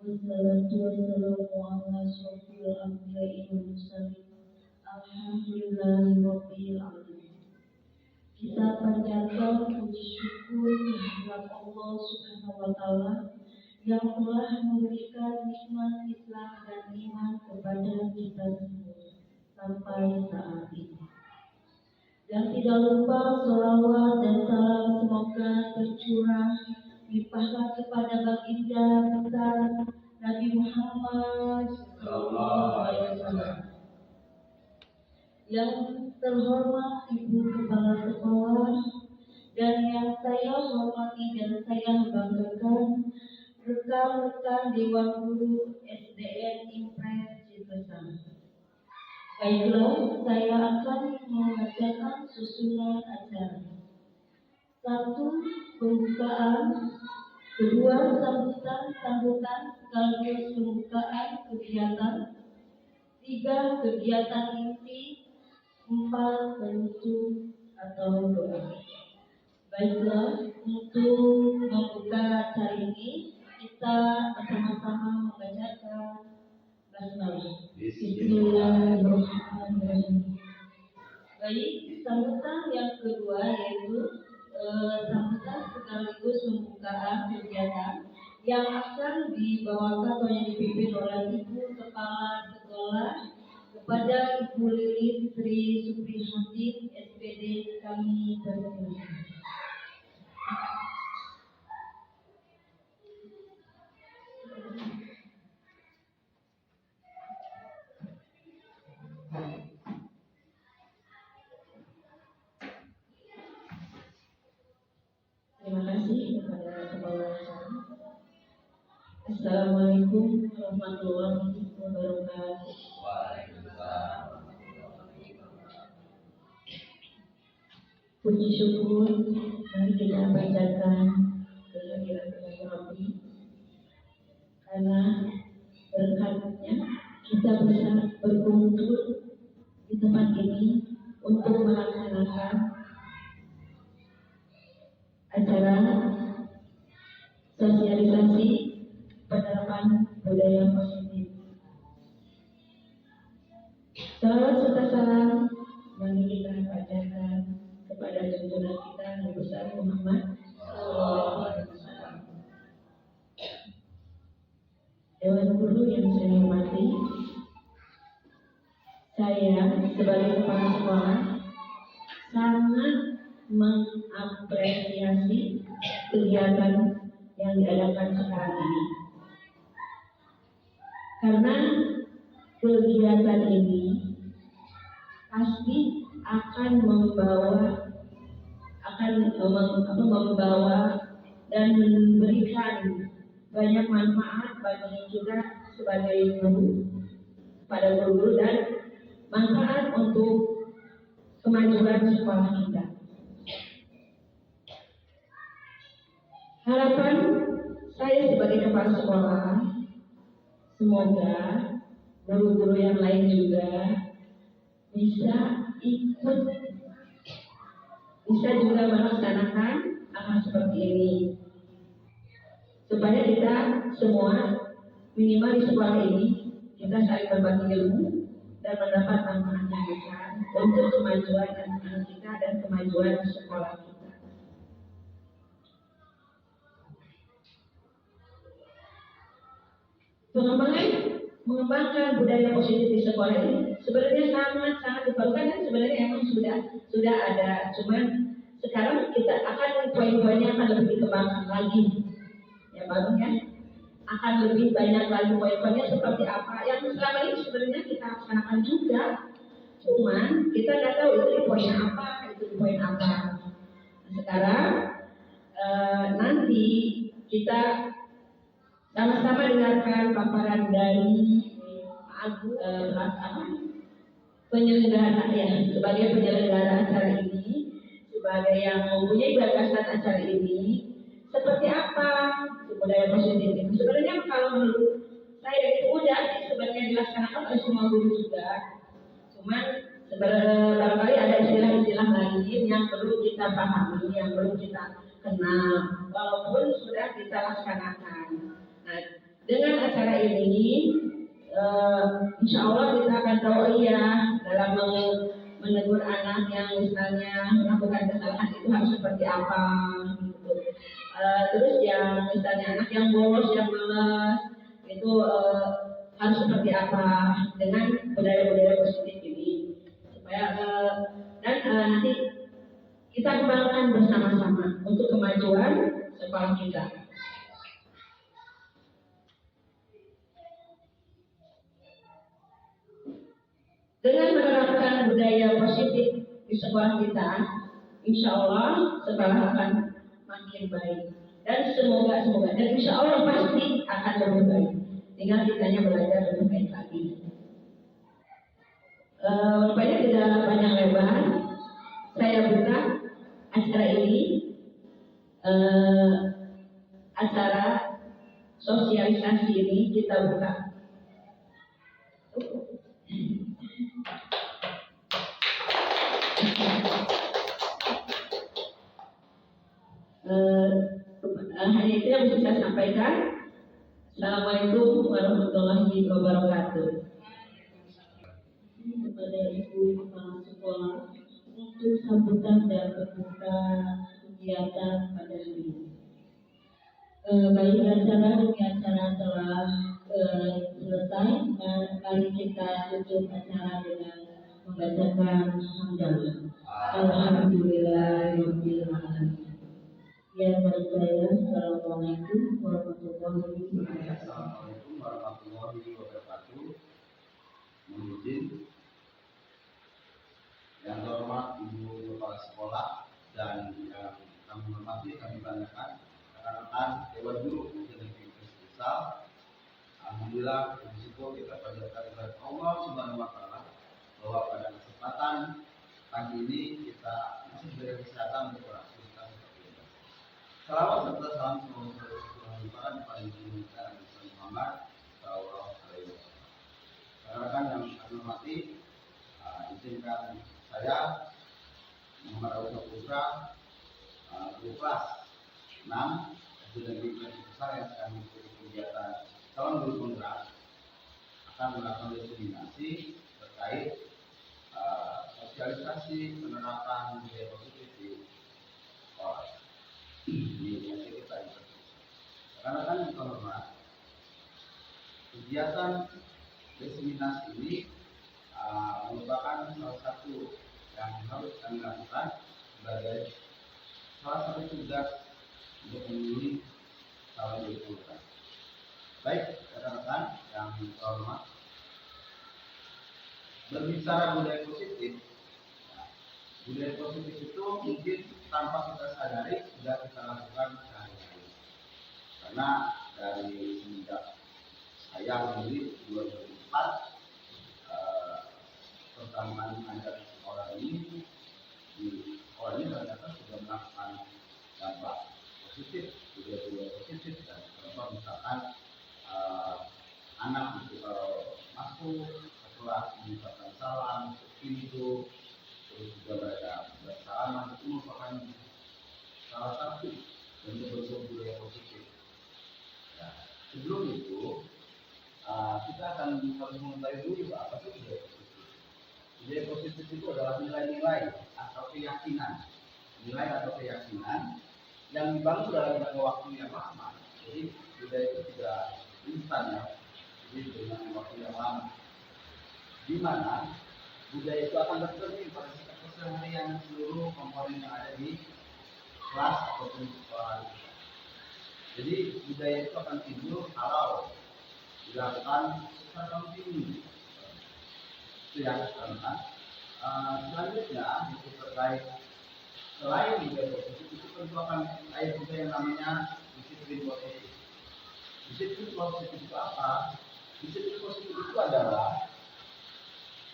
Wassalatu wassalamu ala asyrofil anbiya'i wal mursalin. Alhamdulillahi rabbil alamin. Kita panjatkan puji syukur kehadirat Allah Subhanahu wa taala yang telah memberikan nikmat Islam dan iman kepada kita semua sampai saat ini. Dan tidak lupa sholawat dan salam semoga tercurah limpahkan kepada baginda besar Nabi Muhammad SAW. Yang terhormat Ibu Kepala Sekolah dan yang saya hormati dan saya banggakan rekan-rekan Dewan Guru SDN Impres Cipesang. Baiklah, saya akan membacakan susunan acara. 1. Pembukaan. 2. Sambutan sekaligus pembukaan kegiatan. 3. Kegiatan inti. 4. Penutup atau doa. Baiklah, untuk membuka acara ini kita bersama-sama membacakan Bismillahirrahmanirrahim. Baik, sambutan yang kedua yaitu sambutan sekaligus pembukaan kegiatan yang akan dibawakan atau yang dipimpin oleh Ibu Kepala Sekolah kepada Ibu Lilis Sri Suprihatin SPD. Kami persilakan. Terima kasih kepada Kepala Sekolah. Assalamualaikum warahmatullahi wabarakatuh. Puji syukur mari kita panjatkan kehadirat Rabbi, karena berkatnya kita bisa berkumpul di tempat ini untuk melaksanakan acara sosialisasi penerapan budaya positif. Salawat serta salam mari kita panjatkan kepada junjungan kita Nabi besar Muhammad SAW. Dewan Guru yang saya hormati, saya sebagai kepala sekolah sangat mengapresiasi kegiatan yang diadakan sekarang ini, karena kegiatan ini pasti akan membawa dan memberikan banyak manfaat bagi kita sebagai guru, pada guru, dan manfaat untuk kemajuan sekolah kita. Harapan saya sebagai kepala sekolah, semoga guru-guru yang lain juga bisa juga melaksanakan hal seperti ini, supaya kita semua minimal di sekolah ini kita saling berbagi ilmu dan mendapat manfaat yang besar untuk kemajuan anak-anak kita dan kemajuan sekolah kita. Mengembangkan budaya positif di sekolah ini sebenarnya sangat diperlukan, dan sebenarnya emang sudah ada, cuman sekarang kita akan poin-poinnya akan lebih dikembangkan lagi, ya Bang ya, akan lebih banyak lagi poin-poinnya seperti apa yang selama ini sebenarnya kita laksanakan juga, cuman kita nggak tahu itu di poin apa, itu di poin apa. Nah, sekarang nanti kita sama-sama dengarkan paparan dari penyelenggara ya, sebagai penyelenggara acara ini, sebagai yang mempunyai gagasan acara ini, seperti apa budaya positif ini. Sebenarnya kalau menurut saya itu udah sih sebenarnya dilaksanakan oleh semua guru juga, cuman barangkali ada istilah-istilah lain yang perlu kita pahami, yang perlu kita kenal, walaupun sudah kita laksanakan. Nah, dengan acara ini insya Allah kita akan tahu dalam menegur anak yang misalnya melakukan kesalahan itu harus seperti apa gitu. Terus yang misalnya anak yang bolos, yang malas itu harus seperti apa dengan budaya-budaya positif ini supaya dan nanti kita kembangkan bersama-sama untuk kemajuan sekolah kita. Dengan menerapkan budaya positif di sekolah kita, insya Allah sekolah akan makin baik dan semoga dan insya Allah pasti akan lebih baik. Tinggal kitanya belajar lebih baik lagi. Rupanya tidak banyak lebar, saya buka acara ini, acara sosialisasi ini kita buka. Hanya itu yang bisa saya sampaikan. Assalamualaikum warahmatullahi wabarakatuh. Kepada Ibu Kepala Sekolah untuk sambutan dan pembuka kegiatan pada hari ini. Baik, acara telah selesai. Mari kita tutup acara dengan membacakan hamdalah. Alhamdulillahirabbil alamin. Yang berkaya, Assalamualaikum warahmatullahi wabarakatuh. Assalamualaikum warahmatullahi wabarakatuh. Mohon izin yang terhormat Ibu Kepala Sekolah dan yang kami hormati, kami banggakan rekan-rekan Dewan Guru Negeri Kristal. Alhamdulillah, bersyukur kita panjatkan kepada Allah Subhanahu Wa Taala bahwa pada kesempatan pagi ini kita masih diberi kesehatan untuk beraktivitas seperti ini. Salawat serta salam semoga kepada Nabi Muhammad Sallallahu Alaihi Wasallam. Rekan-rekan yang kami hormati, izinkan saya Muhammad Abu Putra, guru kelas 6 SD Negeri Besar yang sedang mengikuti kegiatan calon guru penggerak akan melakukan diseminasi terkait sosialisasi penerapan budaya positif di sekolah. Ini yang kita ini. Rekan-rekan yang terhormat, kegiatan diseminasi ini merupakan salah satu yang harus kami lakukan sebagai salah satu tugas untuk memilih calon guru penggerak. Baik, rekan-rekan yang terhormat, berbicara budaya positif, budaya positif itu mungkin tanpa kita sadari sudah kita lakukan sehari-hari. Karena dari semenjak saya memilih 2004 pertama mengajar sekolah ini, di sekolah ini ternyata sudah melakukan dampak positif, budaya positif, dan contoh misalkan anak itu kalau masuk setelah mengucapkan salam ke pintu, terus juga mereka bersalaman, itu merupakan salah satu bentuk budaya positif. Nah, sebelum itu kita akan harus mengetahui dulu apa itu budaya positif. Budaya positif itu adalah nilai-nilai atau keyakinan, nilai atau keyakinan yang dibangun dalam jangka waktu yang lama. Jadi budaya itu tidak instan ya, jadi dengan waktu yang lama, di mana budaya itu akan bercermin pada sikap keseharian seluruh komponen yang ada di kelas ataupun sekolah. Jadi budaya itu akan timbul kalau dilakukan secara kontinu. Itu yang pertama. Selanjutnya itu terkait selain budaya positif itu tentu akan terkait juga yang namanya disiplin positif. Disiplin positif itu apa? Disiplin positif itu adalah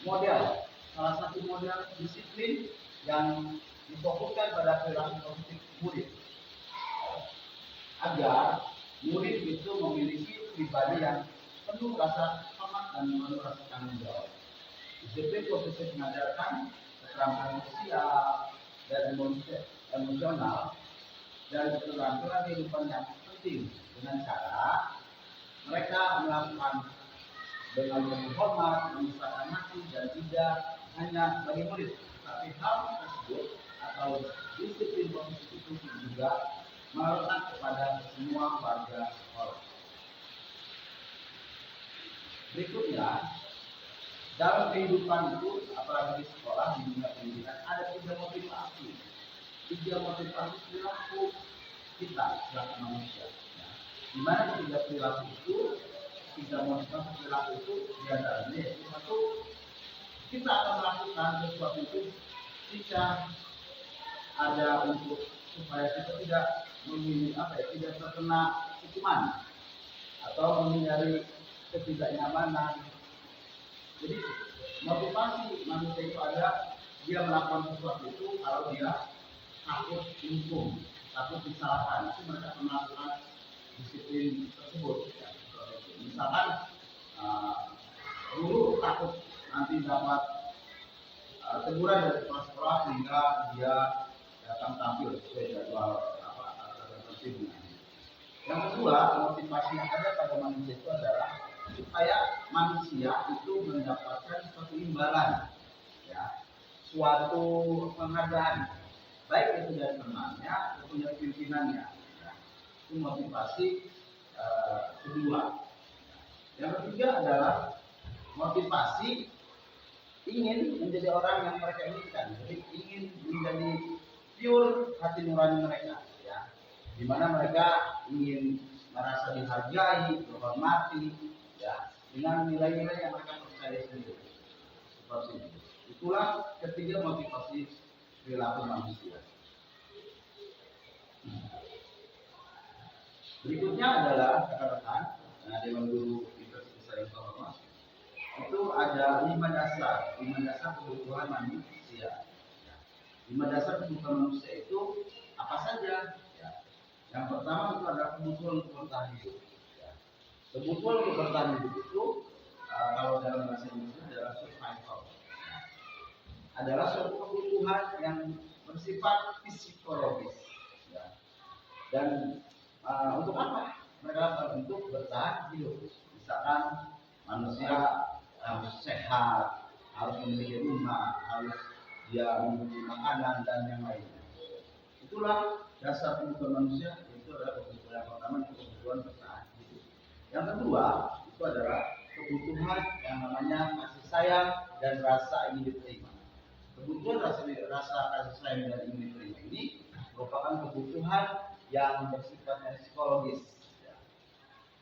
model, salah satu model disiplin yang difokuskan pada perilaku positif murid, agar murid itu memiliki pribadi yang penuh rasa hormat dan penuh rasa tanggung jawab. Disiplin positif mengajarkan keterampilan sosial dan emosional dan keterampilan kehidupan yang penting dengan cara mereka melakukan dengan menghormat, menyusahkan hati dan tidak hanya bagi murid, tapi hal tersebut atau disiplin profesi itu juga melekat kepada semua warga sekolah. Berikutnya, dalam kehidupan itu, apalagi di sekolah, di dunia pendidikan, ada 3 motivasi. 3 motivasi perilaku kita sebagai manusia. Di mana ketiga perilaku itu, 3 motivasi perilaku itu diantaranya yaitu satu, kita akan melakukan sesuatu itu jika ada untuk supaya kita tidak tidak terkena hukuman atau menghindari ketidaknyamanan. Jadi motivasi manusia itu ada dia melakukan sesuatu itu kalau dia takut dihukum, takut disalahkan. Itu mereka melakukan disiplin tersebut. Misalkan guru takut nanti dapat teguran dari kepala sekolah sehingga dia datang tampil sesuai jadwal tertentu. Yang kedua, motivasi yang ada pada manusia itu adalah supaya manusia itu mendapatkan suatu imbalan, ya, suatu penghargaan, baik itu dari temannya ataupun dari pimpinannya. Ya. Itu motivasi kedua. Yang ketiga adalah motivasi ingin menjadi orang yang mereka inginkan, jadi ingin menjadi pure hati nurani mereka, ya, di mana mereka ingin merasa dihargai, dihormati, ya, dengan nilai-nilai yang mereka percaya sendiri. Seperti itu. Itulah ketiga motivasi perilaku manusia. Berikutnya adalah rekan-rekan, Dewan Guru Universitas Saya Hormat. Itu ada 5 dasar kebutuhan manusia. 5 dasar kebutuhan manusia itu apa saja? Ya. Yang pertama itu adalah kebutuhan untuk bertahan hidup. Ya. Kebutuhan untuk bertahan hidup itu kalau dalam bahasa Indonesia adalah survival. Ya. Adalah suatu kebutuhan yang bersifat psikologis. Ya. Dan untuk apa? Mereka untuk bertahan hidup. Misalkan manusia harus sehat, harus memiliki rumah, harus dia memiliki makanan dan yang lainnya. Itulah dasar kebutuhan manusia. Itu adalah kebutuhan yang pertama, kebutuhan bertahan hidup. Yang kedua itu adalah kebutuhan yang namanya kasih sayang dan rasa ingin diterima. Kebutuhan rasa kasih sayang dan ingin diterima ini merupakan kebutuhan yang bersifatnya psikologis, ya.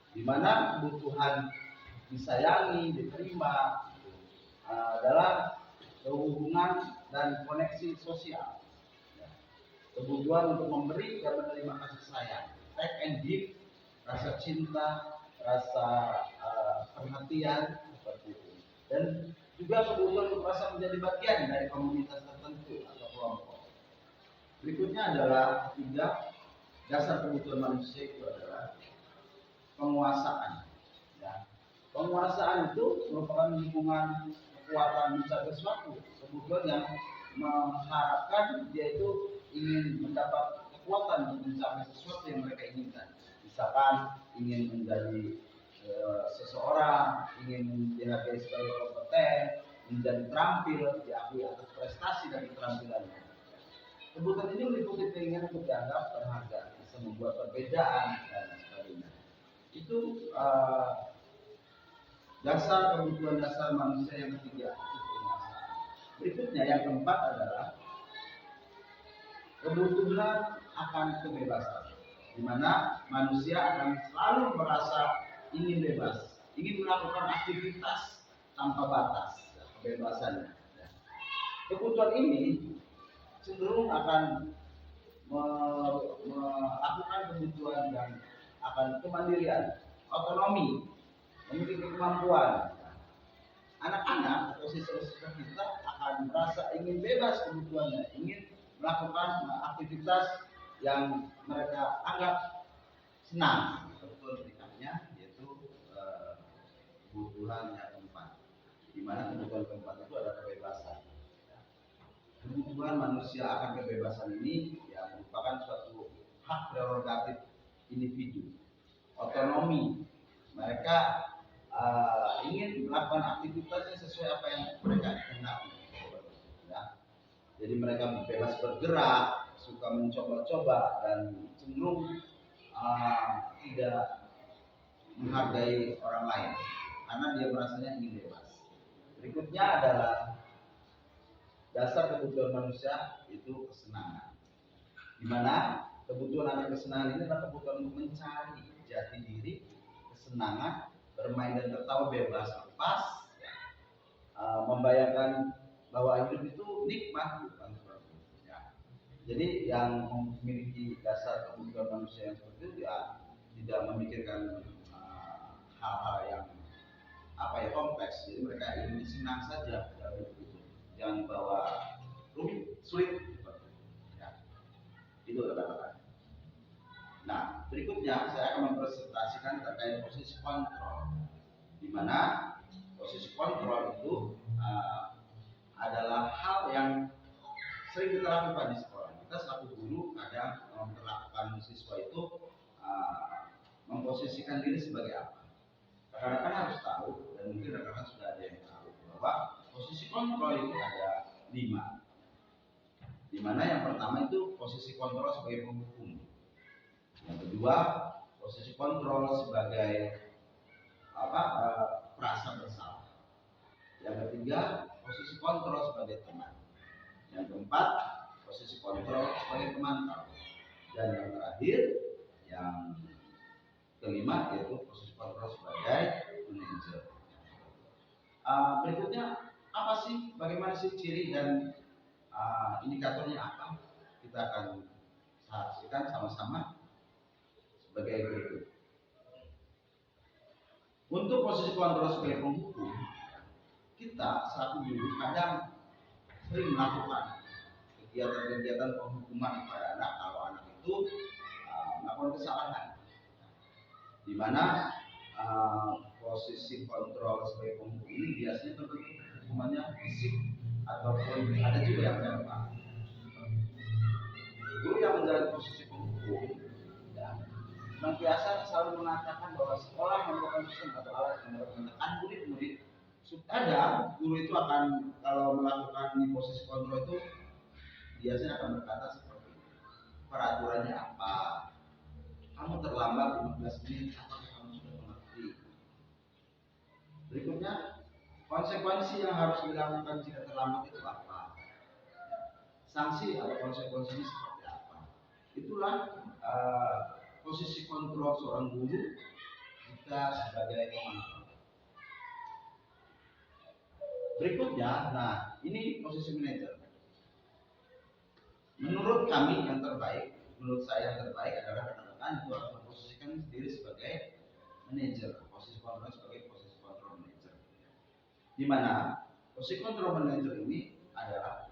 Di mana kebutuhan disayangi, diterima adalah hubungan dan koneksi sosial. Ya. Kebutuhan untuk memberi dan menerima kasih sayang, take and give, rasa cinta, rasa perhatian seperti itu. Dan juga kebutuhan untuk rasa menjadi bagian dari komunitas tertentu atau kelompok. Berikutnya adalah 3 dasar kebutuhan manusia itu adalah penguasaan. Ya. Penguasaan itu merupakan lingkungan kekuatan mencapai sesuatu. Kebutuhan yang mengharapkan dia itu ingin mendapat kekuatan untuk mencapai sesuatu yang mereka inginkan. Misalkan ingin menjadi seseorang, ingin dihargai sebagai kompeten, menjadi terampil, diakui atas prestasi dan keterampilannya. Kebutuhan ini meliputi keinginan untuk dianggap berharga, bisa membuat perbedaan dan sebagainya. Itu dasar kebutuhan dasar manusia yang ketiga. Berikutnya yang keempat adalah kebutuhan akan kebebasan, di mana manusia akan selalu merasa ingin bebas, ingin melakukan aktivitas tanpa batas, kebebasannya. Kebutuhan ini cenderung akan melakukan kebutuhan yang akan kemandirian, otonomi, memiliki kemampuan. Anak-anak atau siswa-siswa kita akan merasa ingin bebas kebutuhannya, ingin melakukan aktivitas yang mereka anggap senang. Betul berikannya yaitu kebutuhan yang keempat, di mana kebutuhan keempat itu adalah kebebasan. Kebutuhan manusia akan kebebasan ini ya merupakan suatu hak prerogatif individu, otonomi, Mereka ingin melakukan aktivitasnya sesuai apa yang mereka kehendaki. Ya. Jadi mereka bebas bergerak, suka mencoba-coba dan cenderung tidak menghargai orang lain karena dia merasanya ingin bebas. Berikutnya adalah dasar kebutuhan manusia itu kesenangan. Di mana kebutuhan akan kesenangan ini adalah kebutuhan untuk mencari jati diri, kesenangan, bermain dan tertawa bebas lepas, membayangkan bahwa hidup itu nikmat, bukan seperti itu. Ya. Jadi yang memiliki dasar kebutuhan manusia yang seperti itu ya tidak memikirkan hal-hal yang kompleks. Jadi mereka ingin senang saja dalam hidup itu, jangan dibawa rumit, sulit. Ya. Itu kata-kata. Nah, berikutnya saya akan mempresentasikan terkait posisi kontrol, di mana posisi kontrol itu adalah hal yang sering kita lakukan di sekolah. Kita selaku guru kadang memperlakukan siswa itu memposisikan diri sebagai apa. Rekan-rekan harus tahu, dan mungkin rekan-rekan sudah ada yang tahu bahwa posisi kontrol itu ada 5. Di mana yang pertama itu posisi kontrol sebagai penghukum. Yang kedua, posisi kontrol sebagai perasa bersalah. Yang ketiga, posisi kontrol sebagai teman. Yang keempat, posisi kontrol sebagai pemantau. Dan yang terakhir, yang kelima yaitu posisi kontrol sebagai manajer. Berikutnya apa sih? Bagaimana sih ciri dan indikatornya apa? Kita akan saksikan sama-sama sebagai berikut. Untuk posisi kontrol sebagai penghukum, kita selaku guru kadang sering melakukan kegiatan-kegiatan penghukuman kepada anak kalau anak itu melakukan kesalahan, di mana posisi kontrol sebagai penghukum ini biasanya terbentuk hukumannya fisik ataupun ada juga yang verbal. Guru yang menjalani posisi penghukum senantiasa selalu mengatakan bahwa sekolah merupakan sistem atau alat yang menekan murid-murid. Kadang guru itu akan kalau melakukan di posisi kontrol itu biasanya akan berkata seperti ini. Peraturannya apa? Kamu terlambat 15 menit, apakah kamu sudah mengerti? Berikutnya, konsekuensi yang harus dilakukan jika terlambat itu apa? Sanksi atau konsekuensinya seperti apa? Itulah posisi kontrol seorang guru jika sebagai pemantau. Berikutnya, ini posisi manajer. Menurut kami yang terbaik, menurut saya yang terbaik adalah rekan-rekan itu harus memposisikan diri sebagai manajer, posisi kontrol sebagai posisi kontrol manajer. Di mana posisi kontrol manajer ini adalah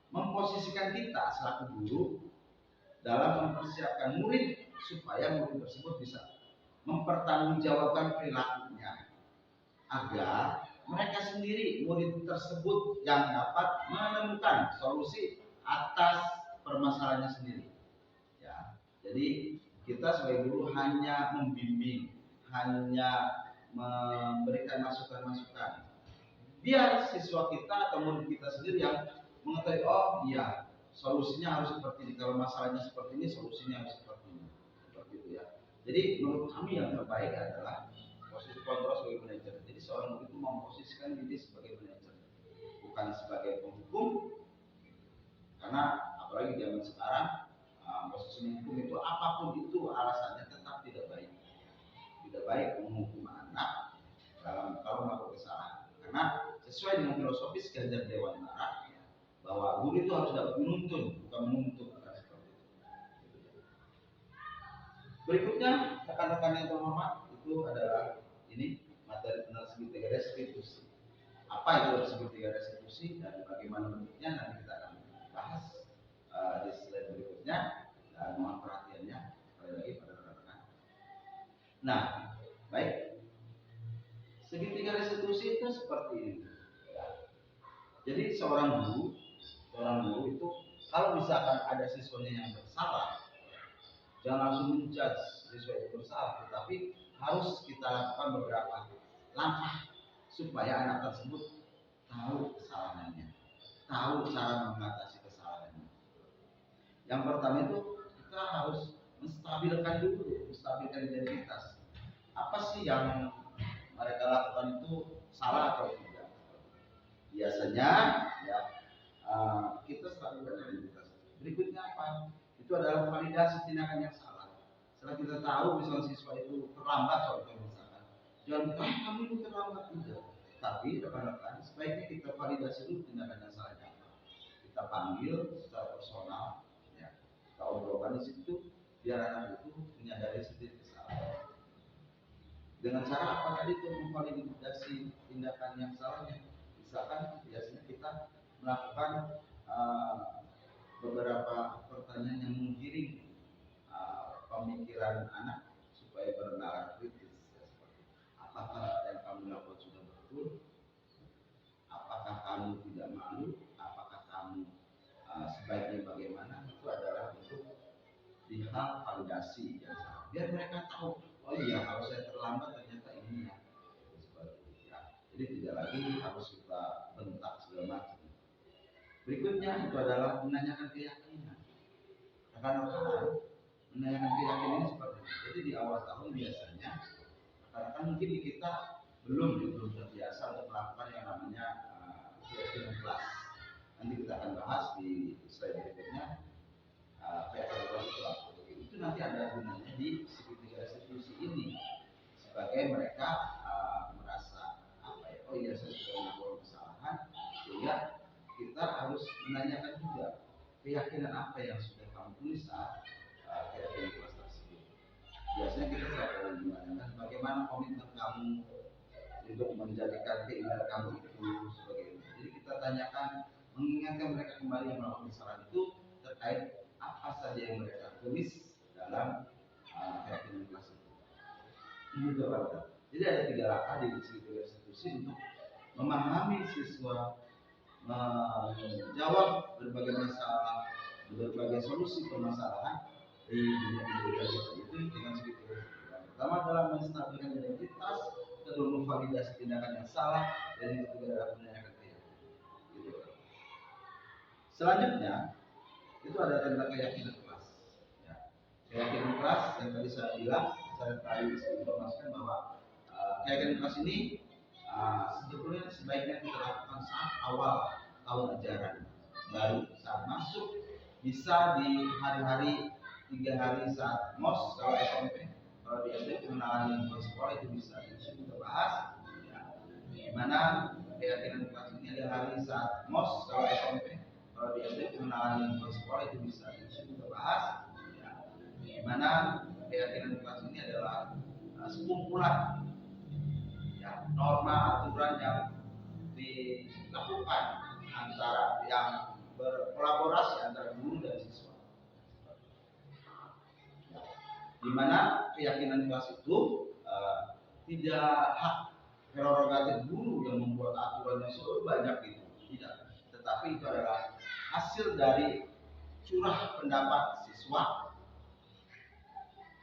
memposisikan kita selaku guru dalam mempersiapkan murid supaya murid tersebut bisa mempertanggungjawabkan perilakunya agar mereka sendiri murid tersebut yang dapat menemukan solusi atas permasalahannya sendiri. Ya, jadi kita sebagai guru hanya membimbing, hanya memberikan masukan-masukan. Biar siswa kita atau murid kita sendiri yang mengetahui, oh iya, solusinya harus seperti ini. Kalau masalahnya seperti ini, solusinya harus seperti ini. Seperti itu ya. Jadi menurut kami yang terbaik adalah posisi kontrol sebagai manajer. Jadi seorang guru itu memposisikan diri sebagai manajer, bukan sebagai penghukum. Karena apalagi zaman sekarang posisi menghukum itu apapun itu alasannya tetap tidak baik. Tidak baik menghukum anak kalau melakukan kesalahan. Karena sesuai dengan filosofis Ganjar Dewantara bahwa guru itu harus dapat menuntun, bukan menuntut. Berikutnya rekan-rekan yang terhormat itu adalah ini materi tentang segitiga restitusi. Apa itu segitiga restitusi dan bagaimana bentuknya nanti kita akan bahas di slide berikutnya, dan mohon perhatiannya sekali lagi pada rekan-rekan. Nah, baik. Segitiga restitusi itu seperti ini. Jadi seorang guru itu kalau misalkan ada siswanya yang bersalah, jangan langsung menjudge siswa itu bersalah, tetapi harus kita lakukan beberapa langkah supaya anak tersebut tahu kesalahannya, tahu cara mengatasi kesalahannya. Yang pertama itu kita harus menstabilkan identitas. Apa sih yang mereka lakukan itu salah atau tidak? Biasanya ya kita stabilkan identitas. Berikutnya apa? Itu adalah validasi tindakan yang salah. Setelah kita tahu misalnya siswa itu terlambat contohnya misalkan, jangan kita kamu itu terlambat tidak. Tapi rekan-rekan sebaiknya kita validasi dulu tindakan yang salahnya apa. Kita panggil secara personal, ya, kita obrolkan di situ biar anak itu menyadari sendiri kesalahan. Dengan cara apa tadi itu memvalidasi tindakan yang salahnya. Misalkan biasanya kita melakukan beberapa pertanyaan yang menggiring pemikiran anak supaya bernalar kritis. Apakah yang kamu lakukan sudah betul? Apakah kamu tidak malu? Apakah kamu sebaiknya bagaimana? Itu adalah untuk lihat validasi yang salah. Biar mereka tahu, oh iya kalau saya terlambat ternyata ini ya. Seperti itu ya. Jadi tidak lagi harus kita bentak segala macam. Berikutnya itu adalah menanyakan keyakinan. Rekan-rekan, menanyakan keyakinan seperti itu. Jadi di awal tahun biasanya, karena mungkin di kita belum terbiasa untuk melakukan yang namanya keyakinan kelas. Nanti kita akan bahas di slide berikutnya keyakinan kelas itu apa. Itu nanti ada gunanya di segitiga restitusi ini sebagai mereka merasa apa ya, oh iya saya sudah melakukan kesalahan, sehingga kita harus menanyakan juga keyakinan apa yang sudah kamu tulis saat keyakinan kelas tersebut. Biasanya kita selalu menanyakan bagaimana komitmen kamu untuk menjadikan keinginan kamu itu sebagai itu. Jadi kita tanyakan, mengingatkan mereka kembali yang melakukan kesalahan itu terkait apa saja yang mereka tulis dalam keyakinan kelas itu. Ini juga. Jadi ada 3 langkah di segitiga restitusi untuk memahami siswa menjawab berbagai masalah, berbagai solusi permasalahan di dunia pendidikan itu dengan segitiga. Yang pertama adalah menstabilkan identitas, kedua memvalidasi tindakan yang salah, dan yang ketiga adalah menanyakan keyakinan. Gitu. Selanjutnya itu ada tentang keyakinan kelas. Ya. Keyakinan kelas yang tadi saya bilang, saya tadi informasikan bahwa keyakinan kelas ini sebetulnya sebaiknya kita lakukan saat awal tahun ajaran baru, saat masuk, bisa di hari-hari 3 hari saat MOS kalau SMP, kalau di SD pengenalan lingkungan sekolah itu bisa kita bahas ya. Dimana keyakinan kelas ini ada hari saat MOS kalau SMP, kalau di SD pengenalan lingkungan sekolah itu bisa kita bahas ya. Dimana keyakinan kelas ini adalah sekumpulan ya, norma aturan yang dilakukan antara yang berkolaborasi antara guru dan siswa. Di mana keyakinan kelas itu tidak hak prerogatif guru yang membuat aturannya selalu banyak itu, tidak. Tetapi itu adalah hasil dari curah pendapat siswa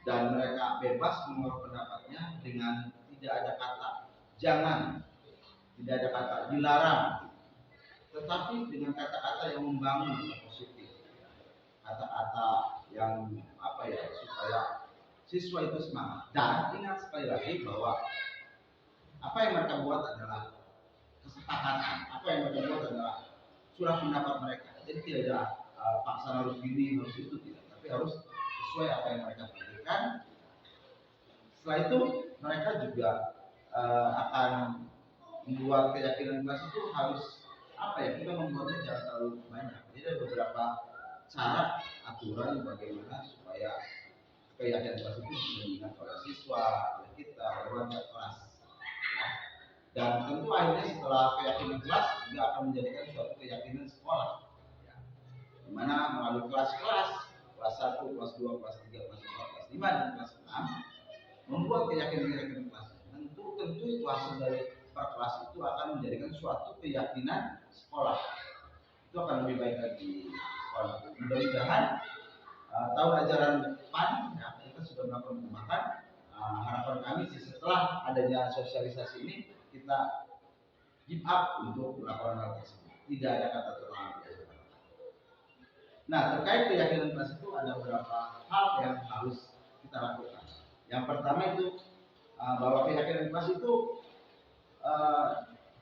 dan mereka bebas mengeluarkan pendapatnya dengan tidak ada kata jangan, tidak ada kata dilarang, tetapi dengan kata-kata yang membangun positif, kata-kata yang apa ya, supaya siswa itu semangat. Dan ingat sekali lagi bahwa apa yang mereka buat adalah kesepakatan, apa yang mereka buat adalah curah pendapat mereka. Jadi tidak ada paksa harus gini harus itu, tidak, tapi harus sesuai apa yang mereka pikirkan. Setelah itu mereka juga akan membuat keyakinan kelas itu harus apa ya, kita membuatnya jangan terlalu banyak. Jadi ada beberapa cara aturan bagaimana supaya keyakinan kelas itu bisa diingat oleh siswa, oleh kita, oleh warga kelas ya. Dan tentu akhirnya setelah keyakinan kelas juga akan menjadikan suatu keyakinan sekolah ya. Dimana melalui kelas-kelas, kelas 1, kelas 2, kelas 3, kelas 4, kelas 5, dan kelas 6 membuat keyakinan kelas. Tentu itu hasil dari per kelas itu akan menjadikan suatu keyakinan sekolah. Itu akan lebih baik lagi sekolah. Mudah-mudahan tahun ajaran depan ya, kita sudah melakukan pengembangan harapan kami sih setelah adanya sosialisasi ini kita give up untuk melakukan hal tersebut. Tidak ada kata terlambat. Nah, terkait keyakinan kelas itu ada beberapa hal yang harus kita lakukan. Yang pertama itu bahwa keyakinan kelas itu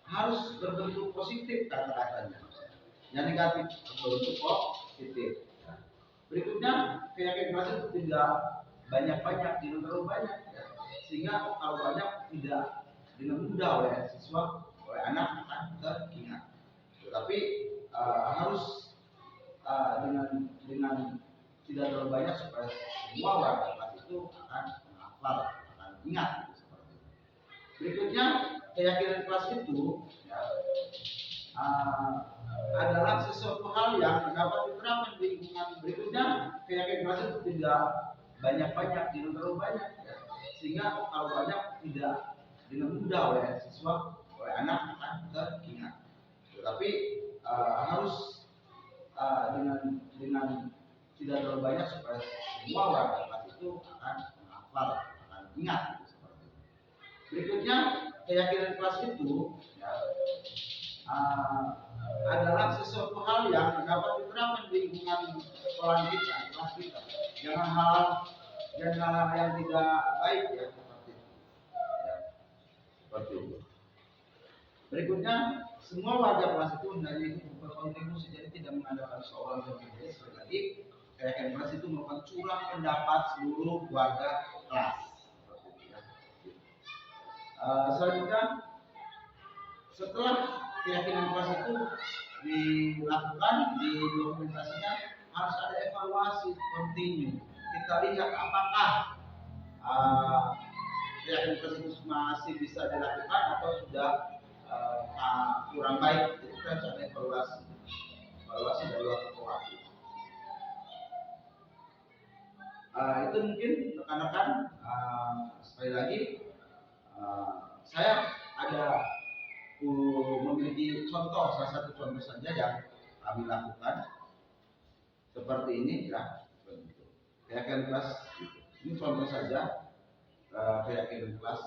harus berbentuk positif kata-katanya. Yang negatif berbentuk positif. Berikutnya, keyakinan kelas itu tidak banyak-banyak, tidak terlalu banyak, ya. Sehingga kalau banyak tidak dengan mudah oleh siswa, oleh anak akan teringat. Tetapi harus dengan tidak terlalu banyak supaya semua warga kelas itu akan menghafal, akan ingat. Seperti itu. Berikutnya, keyakinan kelas itu ya, adalah sesuatu hal yang dapat diterapkan di lingkungan. Berikutnya, keyakinan kelas itu tidak banyak-banyak, tidak terlalu banyak, ya. Sehingga kalau banyak tidak dengan mudah oleh siswa, oleh anak akan teringat. Tetapi harus dengan tidak terlalu banyak supaya semua warga kelas itu akan menghafal, akan ingat. Seperti itu. Berikutnya, keyakinan kelas itu ya, adalah sesuatu hal yang dapat diterapkan di lingkungan sekolah kita, kelas kita. Jangan hal yang tidak baik, ya, seperti itu. Ya, seperti itu. Berikutnya, semua warga kelas itu hendaknya berkontribusi, jadi tidak mengandalkan seorang yang berbeda. Sekali lagi, keyakinan kelas itu merupakan curah pendapat seluruh warga kelas. Selanjutnya, setelah keyakinan kelas itu dilakukan, didokumentasikan, harus ada evaluasi kontinu. Kita lihat apakah keyakinan kelas itu masih bisa dilakukan atau sudah kurang baik. Itu kita harus ada evaluasi dari waktu ke waktu. Itu mungkin rekan-rekan, sekali lagi saya ada memiliki contoh, salah satu contoh saja yang kami lakukan seperti ini, ya. Keyakinan kelas ini contoh saja, keyakinan kelas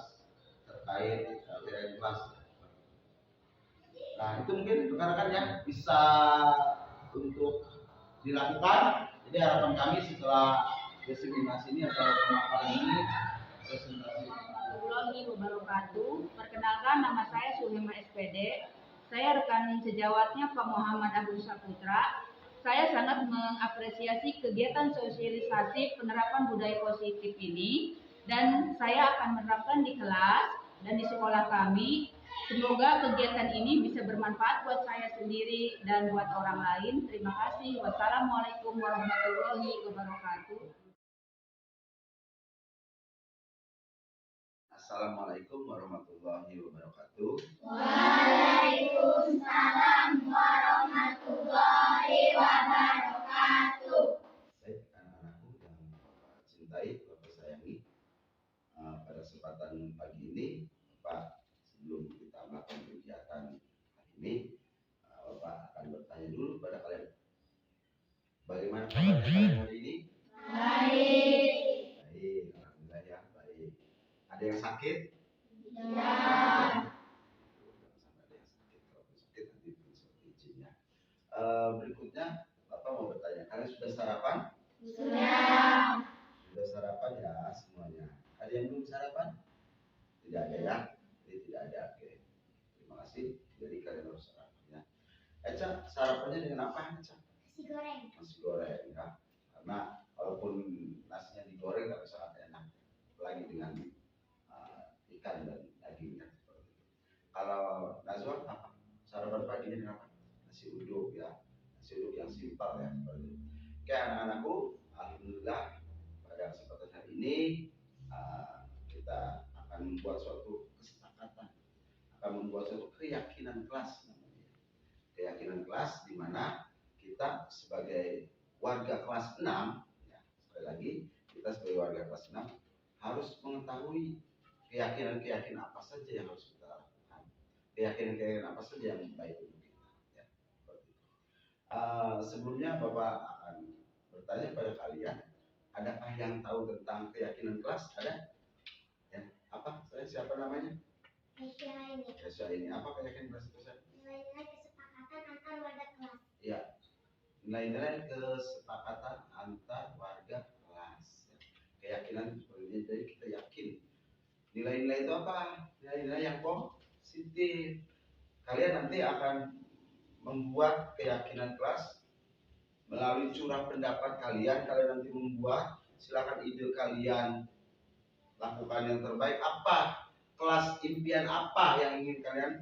terkait keyakinan kelas. Nah, itu mungkin rekan-rekan ya bisa untuk dilakukan. Jadi harapan kami setelah diseminasi ini atau pemaparan ini, presentasi. Warahmatullahi wabarakatuh. Perkenalkan, nama saya Suhema SPD. Saya rekan sejawatnya Pak Muhammad Abu Saputra. Saya sangat mengapresiasi kegiatan sosialisasi penerapan budaya positif ini, dan saya akan menerapkan di kelas dan di sekolah kami. Semoga kegiatan ini bisa bermanfaat buat saya sendiri dan buat orang lain. Terima kasih. Wassalamualaikum warahmatullahi wabarakatuh. Assalamualaikum warahmatullahi wabarakatuh. Waalaikumsalam warahmatullahi wabarakatuh. Baik, anak-anakku yang Bapak cintai, Bapak sayangi, pada kesempatan pagi ini, Bapak sebelum kita melakukan kegiatan hari ini, Bapak akan bertanya dulu pada kalian, bagaimana kabarnya kalian hari ini? Baik. Baik, alhamdulillah ya, baik. Ada yang sakit? Ya. Jangan sampai ada yang sakit. Kalau sakit nanti bisa izin ya. Berikutnya, Bapak mau bertanya, kalian sudah sarapan? Sudah. Sudah sarapan ya semuanya. Ada yang belum sarapan? Tidak ada ya? Jadi tidak ada. Oke. Terima kasih. Jadi kalian harus sarapan ya. Eca, sarapannya dengan apa, Eca? Nasi goreng. Nasi goreng ya. Karena walaupun nasinya digoreng tapi sangat enak. Apalagi dengan ikan dan dagingnya seperti itu. Kalau Nazwa apa? Sarapan paginya dengan apa? Nasi uduk ya. Nasi uduk yang simpel ya seperti itu. Oke anak-anakku, alhamdulillah pada kesempatan hari ini kita akan membuat suatu kesepakatan, akan membuat suatu keyakinan kelas namanya. Keyakinan kelas di mana kita sebagai warga kelas 6 ya, sekali lagi kita sebagai warga kelas 6 harus mengetahui keyakinan apa saja yang harus kita lakukan, keyakinan apa saja yang baik untuk kita ya, seperti itu. Sebelumnya Bapak akan bertanya pada kalian, adakah yang tahu tentang keyakinan kelas? Ada? Apa? Saya siapa namanya? Aisyah Ini ini. apa keyakinan kelas itu saya? Nilai-nilai kesepakatan antar warga kelas. Ya, nilai-nilai kesepakatan antar warga kelas. Keyakinan seperti ini, jadi kita yakin. Nilai-nilai itu apa? Nilai-nilai yang positif. Kalian nanti akan membuat keyakinan kelas melalui curah pendapat kalian. Kalian nanti membuat, silakan ide kalian, lakukan yang terbaik. Apa kelas impian apa yang ingin kalian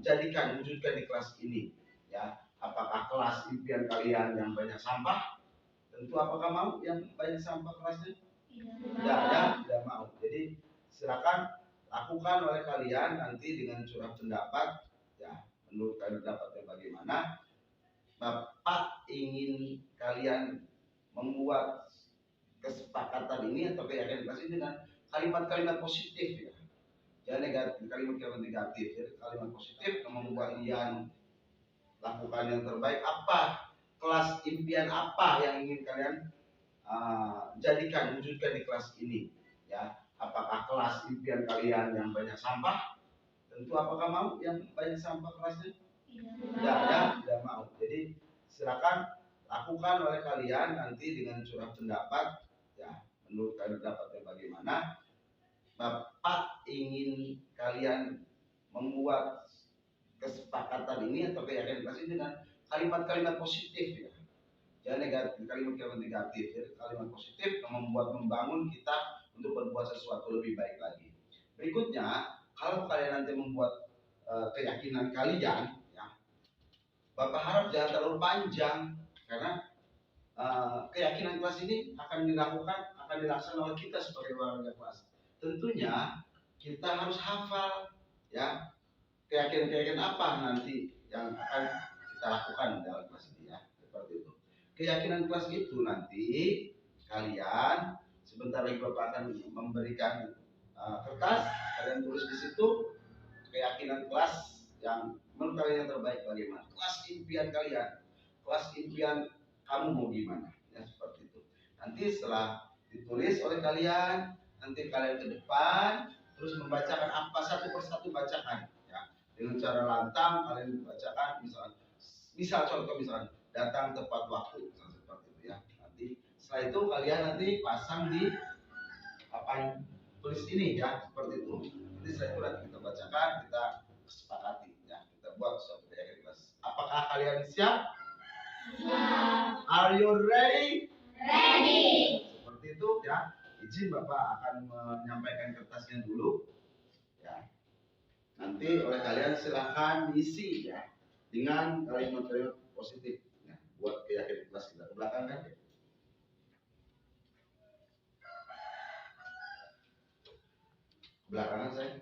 jadikan, wujudkan di kelas ini, ya? Apakah kelas impian kalian yang banyak sampah? Tentu apakah mau yang banyak sampah kelasnya? Tidak, ya, tidak mau. Jadi silakan lakukan oleh kalian nanti dengan curah pendapat, ya, menurut kalian pendapatnya bagaimana. Bapak ingin kalian membuat kesepakatan ini atau keyakinan kelas ini dengan kalimat-kalimat positif, ya. Jangan negatif, kalimat-kalimat negatif. Jadi kalimat positif yang membuat kalian lakukan yang terbaik. Apa kelas impian apa yang ingin kalian jadikan, wujudkan di kelas ini, ya? Apakah kelas impian kalian yang banyak sampah? Tentu apakah mau yang banyak sampah kelasnya? Tidak, ya, tidak mau. Jadi silakan lakukan oleh kalian nanti dengan curah pendapat, ya, menurut kalian pendapatnya bagaimana. Bapak ingin kalian membuat kesepakatan ini atau keyakinan kelas ini dengan kalimat-kalimat positif, ya. Jangan negatif, kalimat-kalimat negatif. Jadi kalimat positif yang membangun kita untuk berbuat sesuatu lebih baik lagi. Berikutnya, kalau kalian nanti membuat keyakinan kalian, ya, Bapak harap jangan terlalu panjang, karena keyakinan kelas ini akan dilaksanakan oleh kita sebagai warga kelas. Tentunya kita harus hafal, ya, keyakinan apa nanti yang akan kita lakukan dalam kelas ini, ya, seperti itu. Keyakinan kelas itu nanti kalian sebentar lagi Bapak akan memberikan kertas, kalian tulis di situ keyakinan kelas yang menurut kalian yang terbaik bagaimana, kelas impian kalian, kelas impian kamu mau gimana, ya, seperti itu. Nanti setelah ditulis oleh kalian, nanti kalian ke depan terus membacakan apa satu persatu, bacakan, ya, dengan cara lantang. Kalian bacakan misal contoh misalkan datang tepat waktu, misalnya seperti itu, ya. Nanti setelah itu kalian nanti pasang di papan tulis ini, ya, seperti itu. Nanti setelah itu nanti kita bacakan, kita kesepakati, ya, kita buat suatu keyakinan kelas. Apakah kalian siap? Siap. Are you ready? Ready. Seperti itu, ya. Izin Bapak akan menyampaikan kertasnya dulu, ya. Nanti oleh kalian silahkan diisi, ya, dengan kalimat-kalimat positif, ya, buat keyakinan kelas kita. Ke belakang kan, ya. Belakangan saya.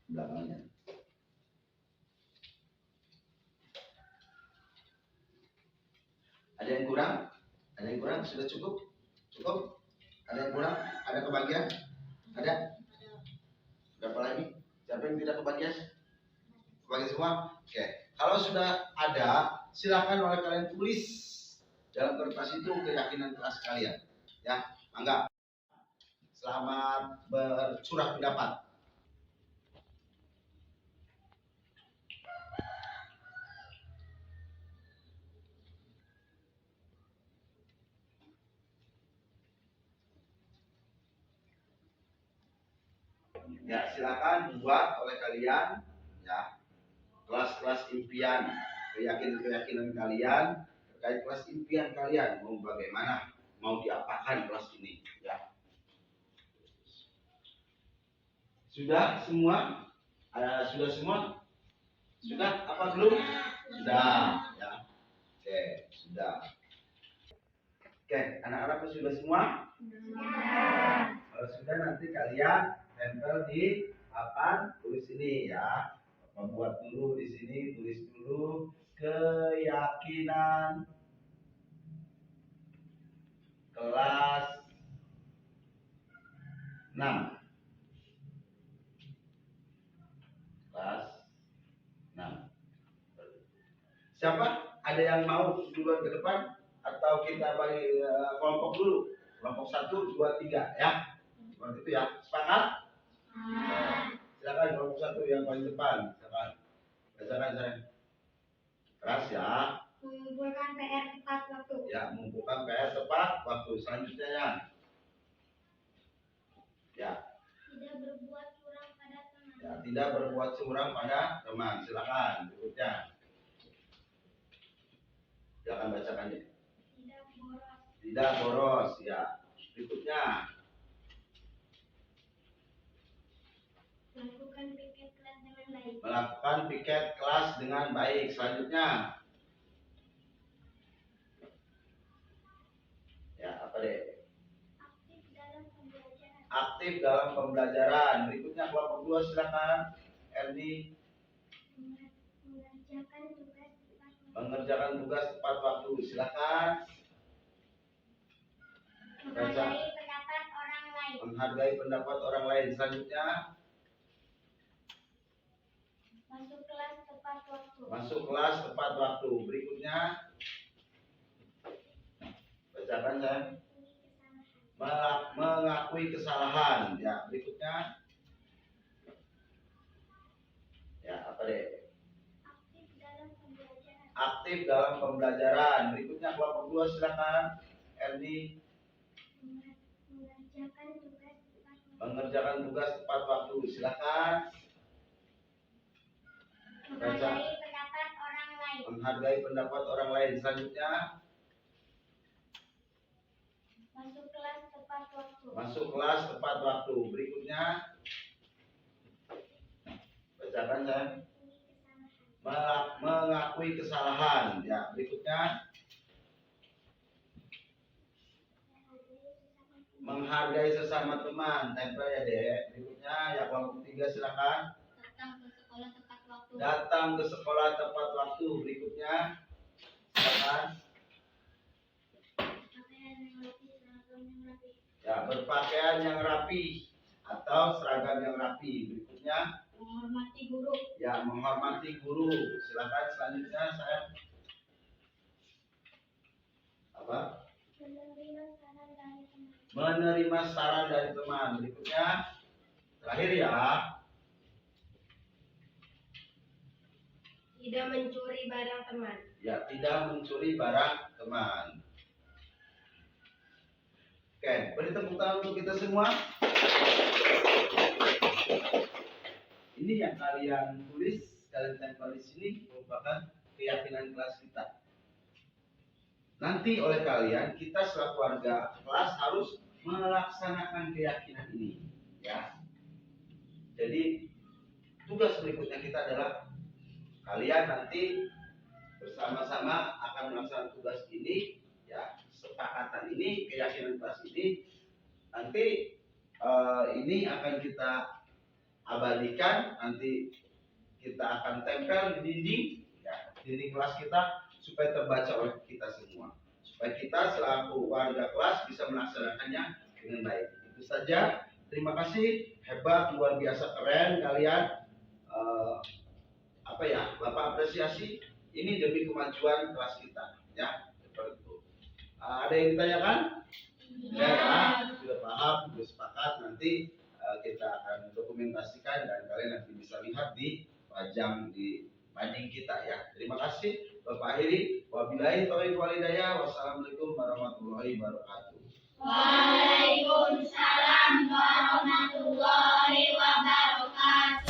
Belakangnya. Ada yang kurang? Ada yang kurang? Sudah cukup? Cukup? Ada yang kurang? Ada kebagian? Ada? Berapa lagi? Siapa yang tidak kebagian? Kebagian semua? Oke. Kalau sudah ada, silakan oleh kalian tulis dalam kertas itu keyakinan kelas kalian, ya. Mangga. Selamat bercurah pendapat. Ya, silakan buat oleh kalian, ya, kelas-kelas impian, keyakinan kalian terkait kelas impian kalian, mau bagaimana, mau diapakan kelas ini, ya. Sudah semua? Sudah semua? Sudah apa belum? Sudah, ya. Oke, sudah. Oke, anak-anak sudah semua? Sudah. Kalau sudah nanti kalian tempel di papan tulis ini, ya. Bapak buat dulu di sini, tulis dulu keyakinan kelas 6. Kelas 6. Siapa? Ada yang mau duluan ke depan atau kita bagi kelompok dulu? Kelompok 1, 2, 3 ya. Seperti itu ya. Sepakat? Silakan kelompok 1 yang paling depan. Silakan. Bacakan saya. Keras ya. Mengumpulkan PR tepat waktu. Ya, mengumpulkan PR tepat waktu. Selanjutnya ya. Ya. Tidak berbuat curang pada teman. Ya, tidak berbuat curang pada teman. Silakan. Berikutnya. Silakan bacakan ya. Tidak boros. Tidak boros. Ya. Berikutnya. Melakukan piket kelas dengan baik. Melakukan piket kelas dengan baik. Selanjutnya. Ya, apa deh? Aktif dalam pembelajaran. Aktif dalam pembelajaran. Berikutnya kelompok 2 silakan. Erdi. Mengerjakan tugas tepat waktu. Mengerjakan tugas tepat waktu. Silakan. Menghargai pendapat orang lain. Menghargai pendapat orang lain. Selanjutnya. Masuk kelas tepat waktu. Masuk kelas tepat waktu. Berikutnya. Bacakan saya. Mengakui kesalahan. Ya, berikutnya. Ya, apa deh? Aktif dalam pembelajaran. Aktif dalam pembelajaran. Berikutnya kelompok 2 silakan. Erdi. Mengerjakan tugas tepat waktu. Mengerjakan tugas tepat waktu. Silakan. Menghargai pendapat orang lain. Menghargai pendapat orang lain. Selanjutnya. Masuk kelas tepat waktu. Masuk kelas tepat waktu. Berikutnya. Bacakan saya. Mengakui kesalahan. Ya, berikutnya. Menghargai sesama teman. Tempel ya deh. Berikutnya ya kelompok 3 silakan. Datang ke sekolah tepat waktu. Datang ke sekolah tepat waktu. Berikutnya silakan. Pakaian yang rapi, seragam yang rapi. Ya, berpakaian yang rapi atau seragam yang rapi. Berikutnya Menghormati guru. ya menghormati guru. Silakan selanjutnya saya. Apa? Menerima saran dari teman. Menerima saran dari teman. Berikutnya terakhir ya. Tidak mencuri barang teman. Ya, tidak mencuri barang teman. Oke, beri tepuk tangan untuk kita semua. Ini yang kalian tulis, kalian tempel di sini merupakan keyakinan kelas kita. Nanti oleh kalian, kita selaku warga kelas harus melaksanakan keyakinan ini. Ya. Jadi tugas berikutnya kita adalah kalian nanti bersama-sama akan melaksanakan tugas ini, ya, kesepakatan ini, keyakinan kelas ini. Nanti ini akan kita abadikan, nanti kita akan tempel di dinding, ya, dinding kelas kita supaya terbaca oleh kita semua, supaya kita selaku warga kelas bisa melaksanakannya dengan baik. Itu saja. Terima kasih, hebat, luar biasa, keren kalian. Bapak apresiasi ini demi kemajuan kelas kita, ya, seperti itu. Ada yang ditanyakan? Ya, sudah paham, sudah sepakat. Nanti kita akan dokumentasikan dan kalian nanti bisa lihat di pajang di banding kita, ya. Terima kasih, Bapak akhiri. Wabillahi taufiq wal hidayah. Wassalamualaikum warahmatullahi wabarakatuh. Waalaikumsalam warahmatullahi wabarakatuh.